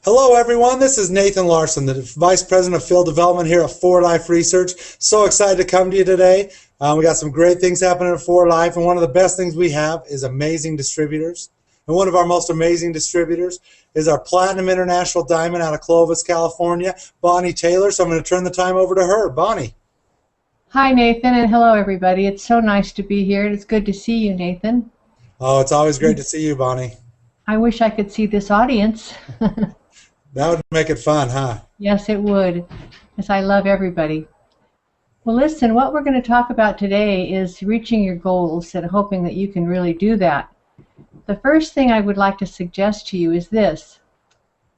Hello everyone, this is Nathan Larson, the Vice President of Field Development here at 4Life Research. So excited to come to you today. We got some great things happening at 4Life, and one of the best things we have is amazing distributors. And one of our most amazing distributors is our Platinum International Diamond out of Clovis, California, Bonni Teylor. So I'm going to turn the time over to her. Bonni. Hi Nathan, and hello everybody. It's so nice to be here. It's good to see you, Nathan. Oh, it's always great to see you, Bonni. I wish I could see this audience. That would make it fun, huh? Yes, it would, because I love everybody. Well, listen, what we're going to talk about today is reaching your goals and hoping that you can really do that. The first thing I would like to suggest to you is this.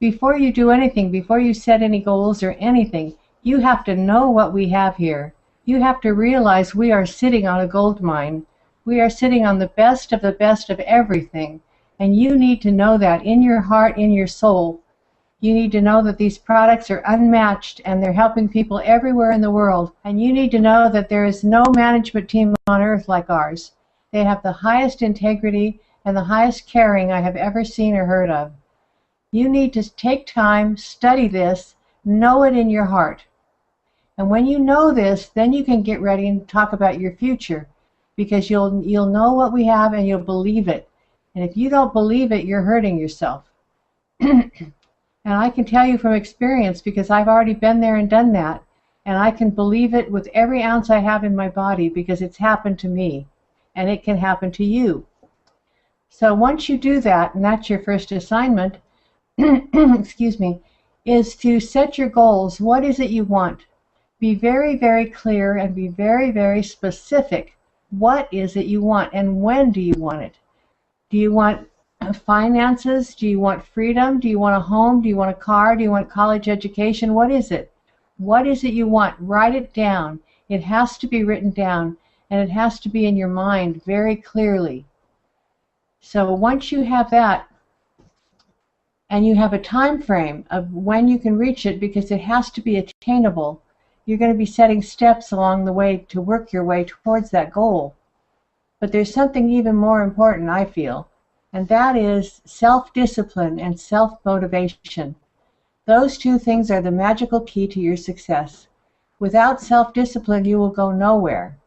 Before you do anything, before you set any goals or anything, you have to know what we have here. You have to realize we are sitting on a gold mine. We are sitting on the best of everything. And you need to know that in your heart, in your soul. You need to know that these products are unmatched and they're helping people everywhere in the world. And you need to know that there is no management team on earth like ours. They have the highest integrity and the highest caring I have ever seen or heard of. You need to take time, study this, know it in your heart. And when you know this, then you can get ready and talk about your future, because you'll know what we have and you'll believe it. And if you don't believe it, you're hurting yourself. And I can tell you from experience, because I've already been there and done that, and I can believe it with every ounce I have in my body, because it's happened to me, and it can happen to you. So once you do that, and that's your first assignment, excuse me, is to set your goals. What is it you want? Be very, very clear and be very, very specific. What is it you want, and when do you want it? Do you want finances? Do you want freedom? Do you want a home? Do you want a car? Do you want college education? What is it? What is it you want? Write it down. It has to be written down, and it has to be in your mind very clearly. So once you have that, and you have a time frame of when you can reach it, because it has to be attainable, you're going to be setting steps along the way to work your way towards that goal. But there's something even more important, I feel, and that is self-discipline and self-motivation. Those two things are the magical key to your success. Without self-discipline, you will go nowhere.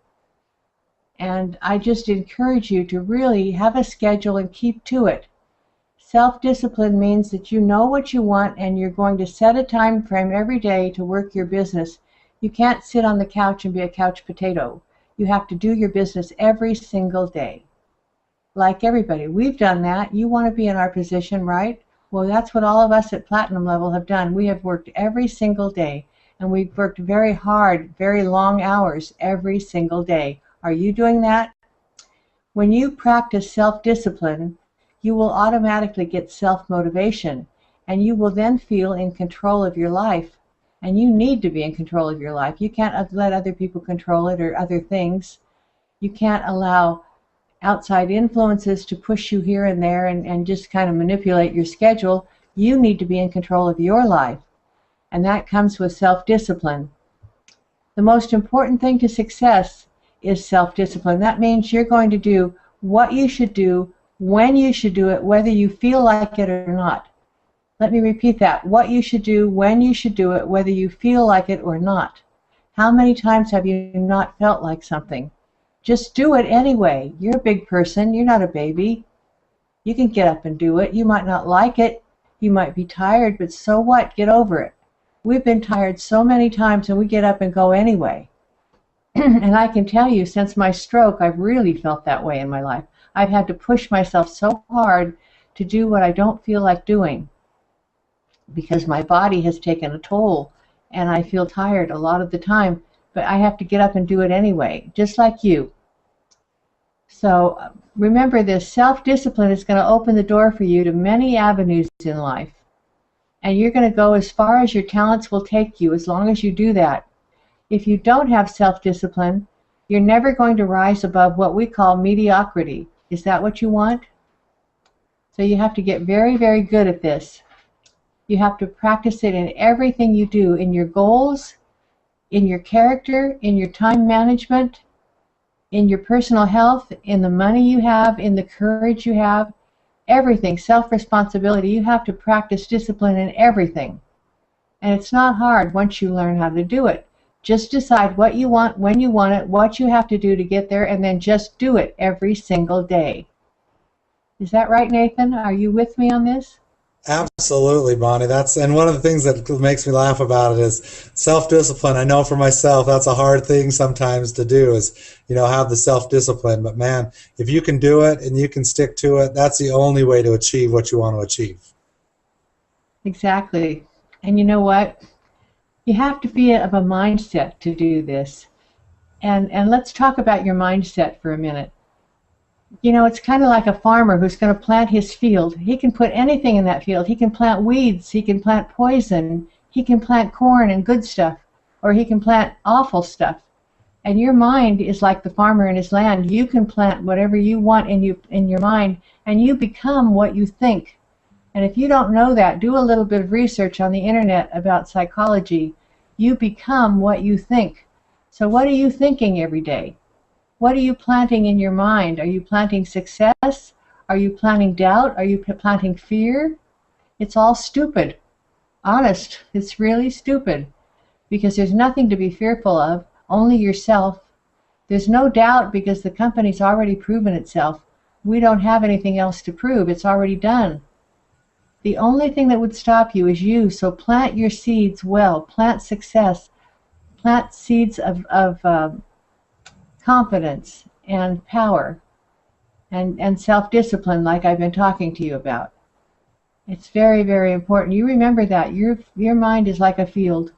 And I just encourage you to really have a schedule and keep to it. Self-discipline means that you know what you want and you're going to set a time frame every day to work your business. You can't sit on the couch and be a couch potato. You have to do your business every single day. Like everybody, we've done that. You want to be in our position, right? Well, that's what all of us at Platinum level have done. We have worked every single day, and we've worked very hard, very long hours every single day. Are you doing that? When you practice self-discipline, you will automatically get self-motivation, and you will then feel in control of your life. And you need to be in control of your life. You can't let other people control it or other things. You can't allow outside influences to push you here and there and just kind of manipulate your schedule. You need to be in control of your life. And that comes with self-discipline. The most important thing to success is self-discipline. That means you're going to do what you should do, when you should do it, whether you feel like it or not. Let me repeat that. What you should do, when you should do it, whether you feel like it or not. How many times have you not felt like something? Just do it anyway. You're a big person. You're not a baby. You can get up and do it. You might not like it. You might be tired, but so what? Get over it. We've been tired so many times, and we get up and go anyway. And I can tell you, since my stroke, I've really felt that way in my life. I've had to push myself so hard to do what I don't feel like doing, because my body has taken a toll, and I feel tired a lot of the time, but I have to get up and do it anyway, just like you. So remember this, self-discipline is going to open the door for you to many avenues in life. And you're going to go as far as your talents will take you, as long as you do that. If you don't have self-discipline, you're never going to rise above what we call mediocrity. Is that what you want? So you have to get very, very good at this. You have to practice it in everything you do, in your goals, in your character, in your time management, in your personal health, in the money you have, in the courage you have. everything, self-responsibility. You have to practice discipline in everything. And it's not hard once you learn how to do it. Just decide what you want, when you want it, what you have to do to get there, and then just do it every single day. Is that right, Nathan? Are you with me on this? Absolutely, Bonnie. And one of the things that makes me laugh about it is self-discipline. I know for myself that's a hard thing sometimes to do, is, have the self-discipline. But man, if you can do it and you can stick to it, that's the only way to achieve what you want to achieve. Exactly. And you know what? You have to be of a mindset to do this. And let's talk about your mindset for a minute. It's kind of like a farmer who's going to plant his field. He can put anything in that field. He can plant weeds. He can plant poison. He can plant corn and good stuff. Or he can plant awful stuff. And your mind is like the farmer in his land. You can plant whatever you want in your mind, and you become what you think. And if you don't know that, do a little bit of research on the internet about psychology. You become what you think. So what are you thinking every day? What are you planting in your mind? Are you planting success? Are you planting doubt? Are you planting fear? It's all stupid. Honest, it's really stupid. Because there's nothing to be fearful of, only yourself. There's no doubt because the company's already proven itself. We don't have anything else to prove. It's already done. The only thing that would stop you is you, so plant your seeds well. Plant success. Plant seeds of confidence and power and self-discipline, like I've been talking to you about. It's very, very important. You remember that. Your mind is like a field.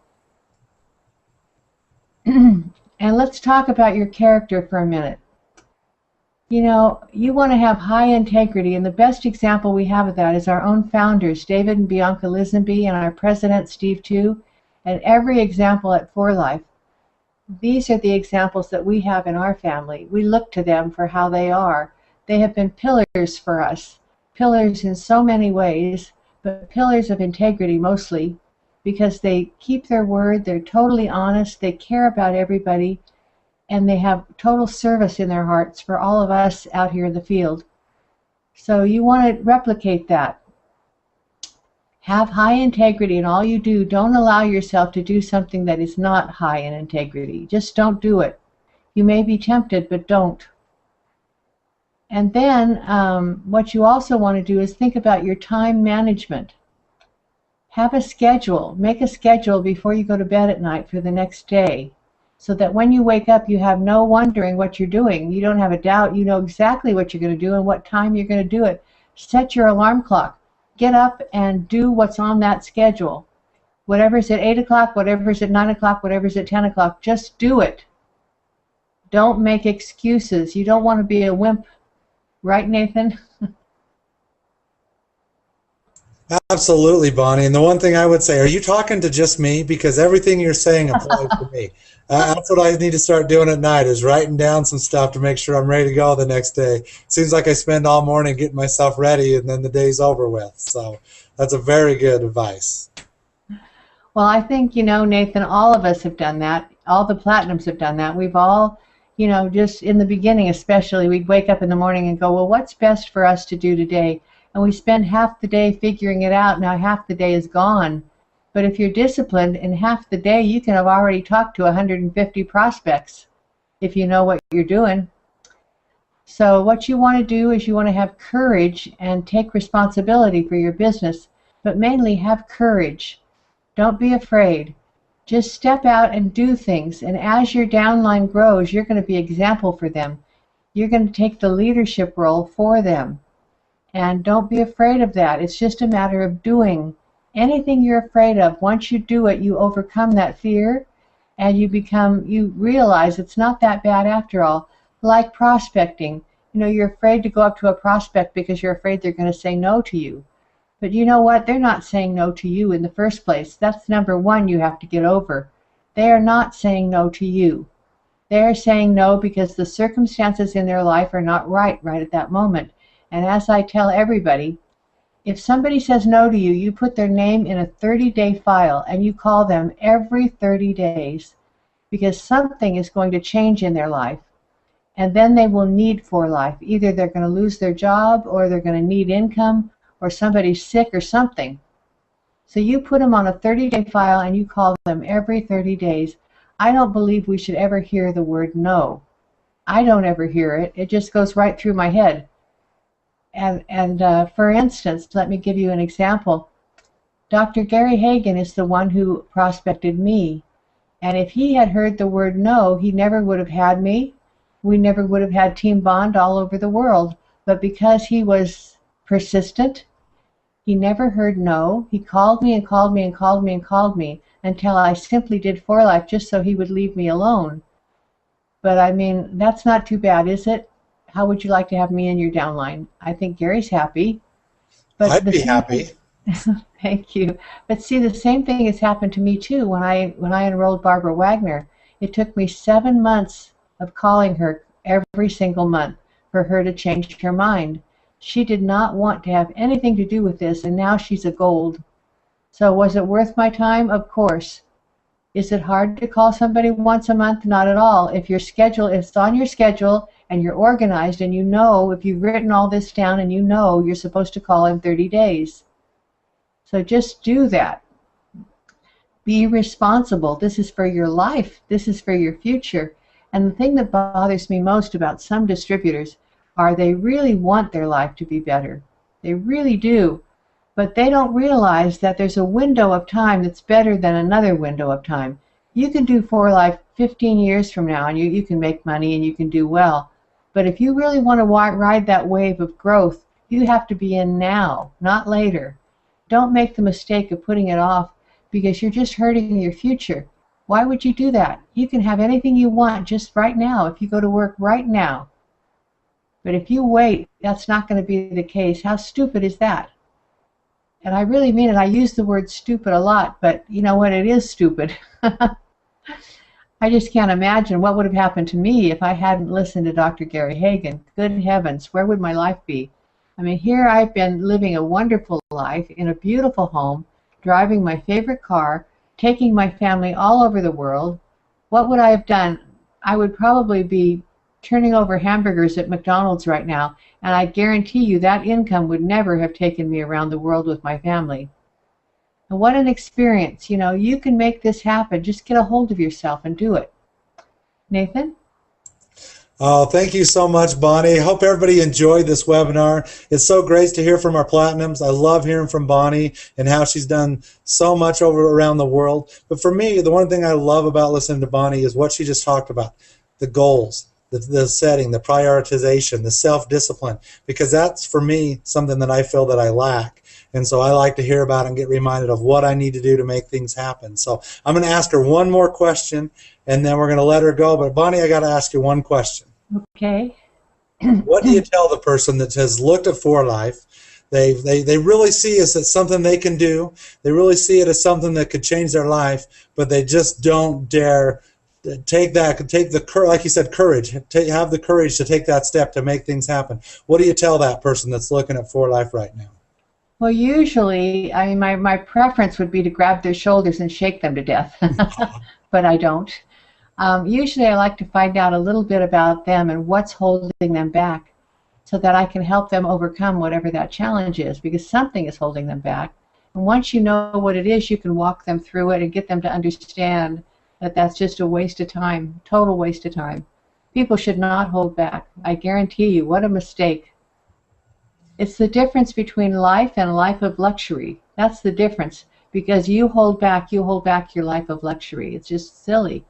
And let's talk about your character for a minute. You want to have high integrity, and the best example we have of that is our own founders, David and Bianca Lisenby, and our president, Steve Tu, and every example at For Life. These are the examples that we have in our family. We look to them for how they are. They have been pillars for us, pillars in so many ways, but pillars of integrity mostly, because they keep their word, they're totally honest, they care about everybody, and they have total service in their hearts for all of us out here in the field. So you want to replicate that. Have high integrity in all you do. Don't allow yourself to do something that is not high in integrity. Just don't do it. You may be tempted, but don't. And then what you also want to do is think about your time management. Have a schedule. Make a schedule before you go to bed at night for the next day, so that when you wake up, you have no wondering what you're doing. You don't have a doubt. You know exactly what you're going to do and what time you're going to do it. Set your alarm clock. Get up and do what's on that schedule. Whatever's at 8 o'clock, whatever's at 9 o'clock, whatever's at 10 o'clock, just do it. Don't make excuses. You don't want to be a wimp. Right, Nathan? Absolutely, Bonnie. And the one thing I would say, are you talking to just me? Because everything you're saying applies to me. That's what I need to start doing at night, is writing down some stuff to make sure I'm ready to go the next day. Seems like I spend all morning getting myself ready, and then the day's over with. So that's a very good advice. Well, I think, Nathan, all of us have done that. All the Platinums have done that. We've all, just in the beginning especially, we'd wake up in the morning and go, well, what's best for us to do today? And we spend half the day figuring it out. Now half the day is gone. But if you're disciplined, in half the day you can have already talked to 150 prospects if you know what you're doing. So what you want to do is you want to have courage and take responsibility for your business, but mainly have courage. Don't be afraid. Just step out and do things. And as your downline grows, you're going to be an example for them. You're going to take the leadership role for them. And don't be afraid of that. It's just a matter of doing. Anything you're afraid of, once you do it, you overcome that fear, and you realize it's not that bad after all. Like prospecting. You're afraid to go up to a prospect because you're afraid they're going to say no to you. But you know what? They're not saying no to you in the first place. That's number one you have to get over. They are not saying no to you. They are saying no because the circumstances in their life are not right at that moment. And as I tell everybody, if somebody says no to you, you put their name in a 30-day file and you call them every 30 days, because something is going to change in their life. and then they will need for life. Either they're going to lose their job, or they're going to need income, or somebody's sick or something. So you put them on a 30-day file and you call them every 30 days. I don't believe we should ever hear the word no. I don't ever hear it. It just goes right through my head. And for instance, let me give you an example. Dr. Gary Hagen is the one who prospected me. And if he had heard the word no, he never would have had me. We never would have had Team Bond all over the world. But because he was persistent, he never heard no. He called me and called me and called me and called me until I simply did for life just so he would leave me alone. But I mean, that's not too bad, is it? How would you like to have me in your downline? I think Gary's happy. But I'd be happy. Thank you. But see, the same thing has happened to me too. When I enrolled Barbara Wagner, it took me 7 months of calling her every single month for her to change her mind. She did not want to have anything to do with this, and now she's a gold. So was it worth my time? Of course. Is it hard to call somebody once a month? Not at all. If it's on your schedule and you're organized and you know, if you've written all this down and you know you're supposed to call in 30 days. So just do that. Be responsible. This is for your life. This is for your future. And the thing that bothers me most about some distributors are they really want their life to be better. They really do. But they don't realize that there's a window of time that's better than another window of time. You can do for life 15 years from now, and you can make money and you can do well. But if you really want to ride that wave of growth, you have to be in now, not later. Don't make the mistake of putting it off because you're just hurting your future. Why would you do that? You can have anything you want just right now if you go to work right now. But if you wait, that's not going to be the case. How stupid is that? And I really mean it. I use the word stupid a lot, but you know what? It is stupid. I just can't imagine what would have happened to me if I hadn't listened to Dr. Gary Hagen. Good heavens, where would my life be? I mean, here I've been living a wonderful life in a beautiful home, driving my favorite car, taking my family all over the world. What would I have done? I would probably be turning over hamburgers at McDonald's right now, and I guarantee you that income would never have taken me around the world with my family. And what an experience. You know, you can make this happen. Just get a hold of yourself and do it. Nathan? Oh, thank you so much, Bonnie. I hope everybody enjoyed this webinar. It's so great to hear from our Platinums. I love hearing from Bonnie and how she's done so much around the world. But for me, the one thing I love about listening to Bonnie is what she just talked about, the goals, the setting, the prioritization, the self-discipline, because that's, for me, something that I feel that I lack. And so I like to hear about it and get reminded of what I need to do to make things happen. So I'm going to ask her one more question, and then we're going to let her go. But Bonnie, I got to ask you one question. Okay. What do you tell the person that has looked at For Life? They really see it as something they can do. They really see it as something that could change their life, but they just don't dare take the like you said, courage. Have the courage to take that step to make things happen. What do you tell that person that's looking at For Life right now? Well, usually, I mean, my preference would be to grab their shoulders and shake them to death, but I don't. Usually I like to find out a little bit about them and what's holding them back so that I can help them overcome whatever that challenge is, because something is holding them back. And once you know what it is, you can walk them through it and get them to understand that that's just a waste of time, total waste of time. People should not hold back. I guarantee you, what a mistake. It's the difference between life and a life of luxury. That's the difference, because you hold back your life of luxury. It's just silly.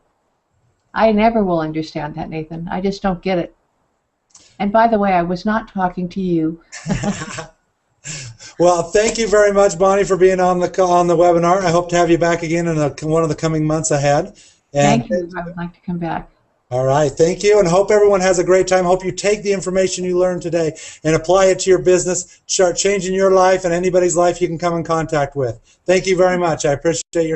I never will understand that, Nathan. I just don't get it. And by the way, I was not talking to you. Well, thank you very much, Bonnie, for being on the webinar. I hope to have you back again in one of the coming months ahead. And thank you. I would like to come back. All right. Thank you, and hope everyone has a great time. Hope you take the information you learned today and apply it to your business, start changing your life and anybody's life you can come in contact with. Thank you very much. I appreciate your time.